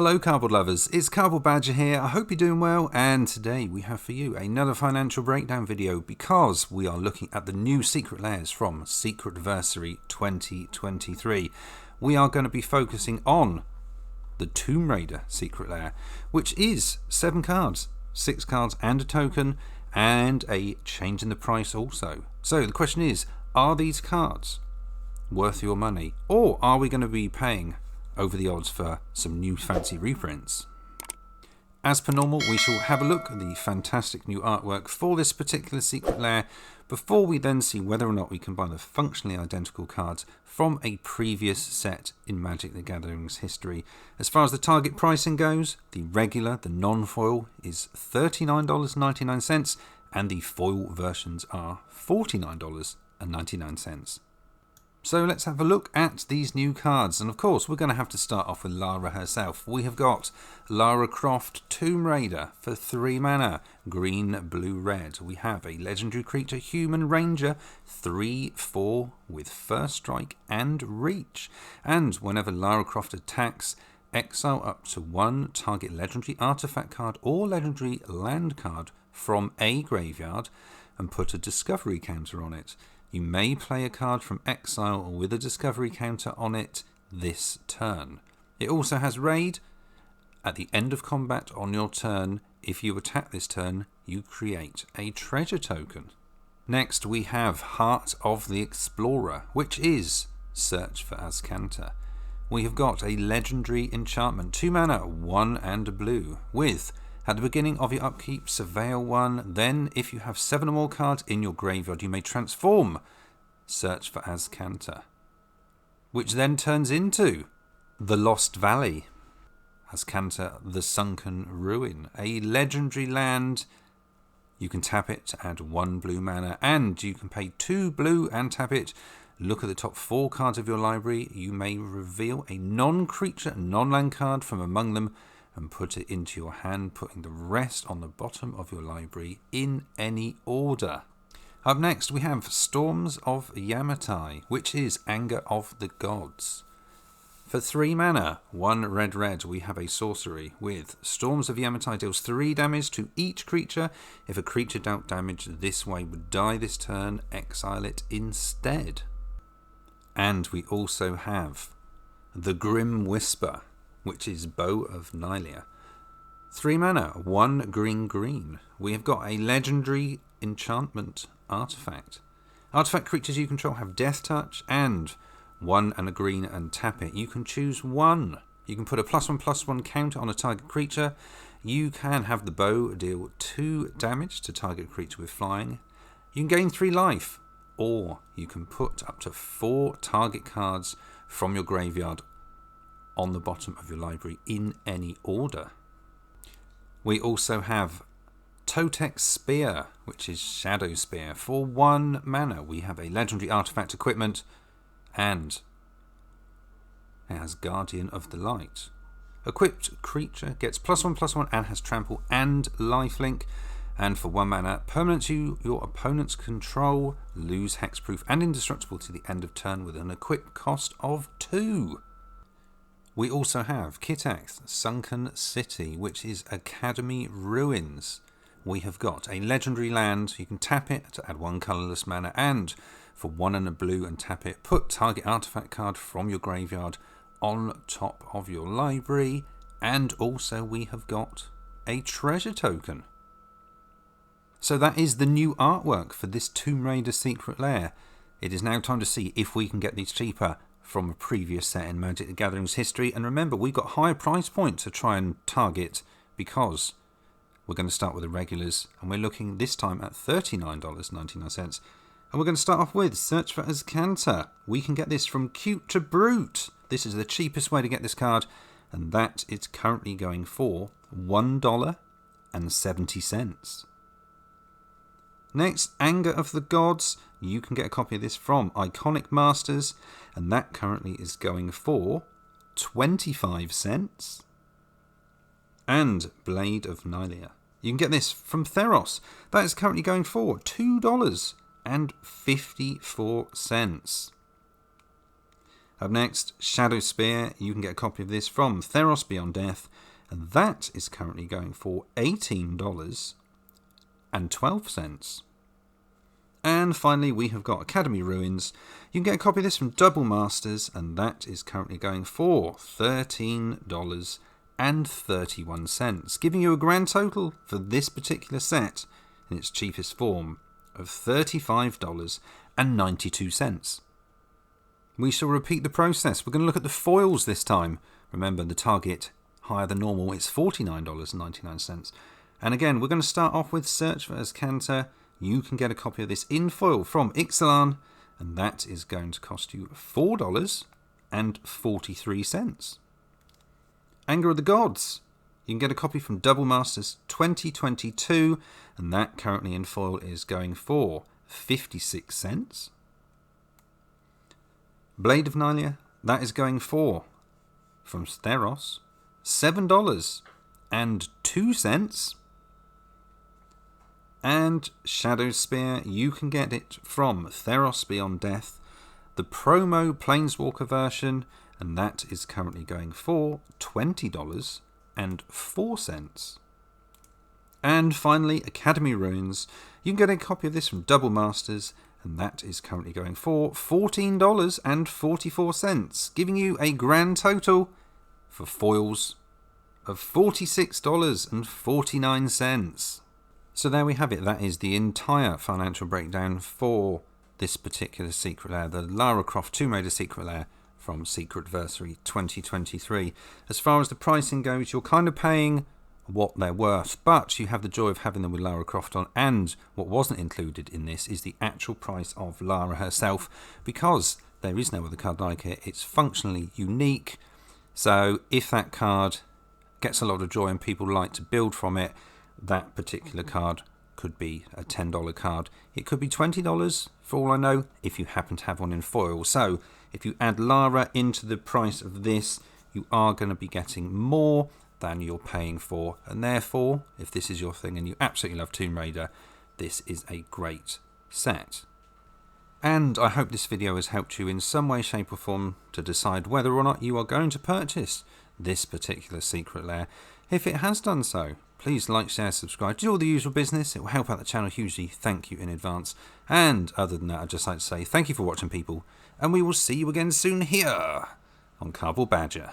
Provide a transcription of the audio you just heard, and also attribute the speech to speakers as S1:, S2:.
S1: Hello cardboard lovers, it's Cardboard Badger here. I hope you're doing well, and today we have for you another financial breakdown video because we are looking at the new secret layers from Secretversary 2023. We are going to be focusing on the Tomb Raider secret layer, which is 7 cards, 6 cards and a token, and a change in the price also. So the question is, are these cards worth your money, or are we going to be paying over the odds for some new fancy reprints? As per normal, we shall have a look at the fantastic new artwork for this particular secret layer before we then see whether or not we can buy the functionally identical cards from a previous set in Magic the Gathering's history. As far as the target pricing goes, the regular, the non-foil, is $39.99 and the foil versions are $49.99. So let's have a look at these new cards, and of course we're going to have to start off with Lara herself. We have got Lara Croft Tomb Raider for 3 mana, green, blue, red. We have a legendary creature, Human Ranger, 3/4 with first strike and reach. And whenever Lara Croft attacks, exile up to 1 target legendary artifact card or legendary land card from a graveyard and put a discovery counter on it. You may play a card from exile with a discovery counter on it this turn. It also has raid. At the end of combat on your turn, if you attack this turn, you create a treasure token. Next we have Heart of the Explorer, which is Search for Azcanta. We have got a legendary enchantment, 2 mana, 1 and a blue, with at the beginning of your upkeep, surveil 1, then if you have 7 or more cards in your graveyard, you may transform Search for Azcanta, which then turns into the Lost Valley, Azcanta the Sunken Ruin, a legendary land. You can tap it to add 1 blue mana, and you can pay 2 blue and tap it. Look at the top 4 cards of your library. You may reveal a non-creature, non-land card from among them and put it into your hand, putting the rest on the bottom of your library in any order. Up next we have Storms of Yamatai, which is Anger of the Gods. For 3 mana, 1 red, we have a sorcery with Storms of Yamatai deals 3 damage to each creature. If a creature dealt damage this way would die this turn, exile it instead. And we also have the Grim Whisper, which is Bow of Nylia. 3 mana, 1 green. We have got a legendary enchantment artifact. Artifact creatures you control have Death Touch, and 1 and a green and tap it. You can choose 1. You can put a +1/+1 counter on a target creature. You can have the bow deal 2 damage to target creature with flying. You can gain 3 life, or you can put up to 4 target cards from your graveyard on the bottom of your library in any order. We also have Totek's Spear, which is Shadow Spear. For 1 mana, we have a legendary artifact equipment, and it has Guardian of the Light. Equipped creature gets +1/+1 and has trample and lifelink. And for 1 mana, permanents your opponent's control lose hexproof and indestructible to the end of turn with an equip cost of 2. We also have Kitax's Sunken City, which is Academy Ruins. We have got a legendary land. You can tap it to add 1 colourless mana, and for 1 and a blue and tap it, put target artifact card from your graveyard on top of your library. And also we have got a treasure token. So that is the new artwork for this Tomb Raider secret lair. It is now time to see if we can get these cheaper from a previous set in Magic the Gathering's history. And remember, we've got higher price points to try and target because we're going to start with the regulars, and we're looking this time at $39.99. And we're going to start off with Search for Azcanta. We can get this from Cute to Brute. This is the cheapest way to get this card, and that is currently going for $1.70. Next, Anger of the Gods. You can get a copy of this from Iconic Masters, and that currently is going for 25 cents. And Blade of Nylia. You can get this from Theros. That is currently going for $2.54. Up next, Shadow Spear. You can get a copy of this from Theros Beyond Death, and that is currently going for $18.12. And finally, we have got Academy Ruins. You can get a copy of this from Double Masters, and that is currently going for $13.31, giving you a grand total for this particular set in its cheapest form of $35.92. We shall repeat the process. We're going to look at the foils this time. Remember, the target higher than normal is $49.99. And again, we're going to start off with Search for Azcanta. You can get a copy of this in foil from Ixalan, and that is going to cost you $4.43. Anger of the Gods. You can get a copy from Double Masters 2022, and that currently in foil is going for 56 cents. Blade of Nylia, that is going for, from Theros, $7.02. And Shadow Spear, you can get it from Theros Beyond Death, the promo Planeswalker version, and that is currently going for $20.04. And finally, Academy Ruins. You can get a copy of this from Double Masters, and that is currently going for $14.44, giving you a grand total for foils of $46.49. So there we have it. That is the entire financial breakdown for this particular Secret Lair, the Lara Croft Tomb Raider Secret Lair from Secretversary 2023. As far as the pricing goes, you're kind of paying what they're worth, but you have the joy of having them with Lara Croft on, and what wasn't included in this is the actual price of Lara herself, because there is no other card like it. It's functionally unique, so if that card gets a lot of joy and people like to build from it, that particular card could be a $10 card. It could be $20 for all I know if you happen to have one in foil. So if you add Lara into the price of this, you are going to be getting more than you're paying for, and therefore, if this is your thing and you absolutely love Tomb Raider, this is a great set. And I hope this video has helped you in some way, shape or form to decide whether or not you are going to purchase this particular Secret Lair. If it has done so, please like, share, subscribe, do all the usual business. It will help out the channel hugely. Thank you in advance. And other than that, I'd just like to say thank you for watching, people, and we will see you again soon here on Cardboard Badger.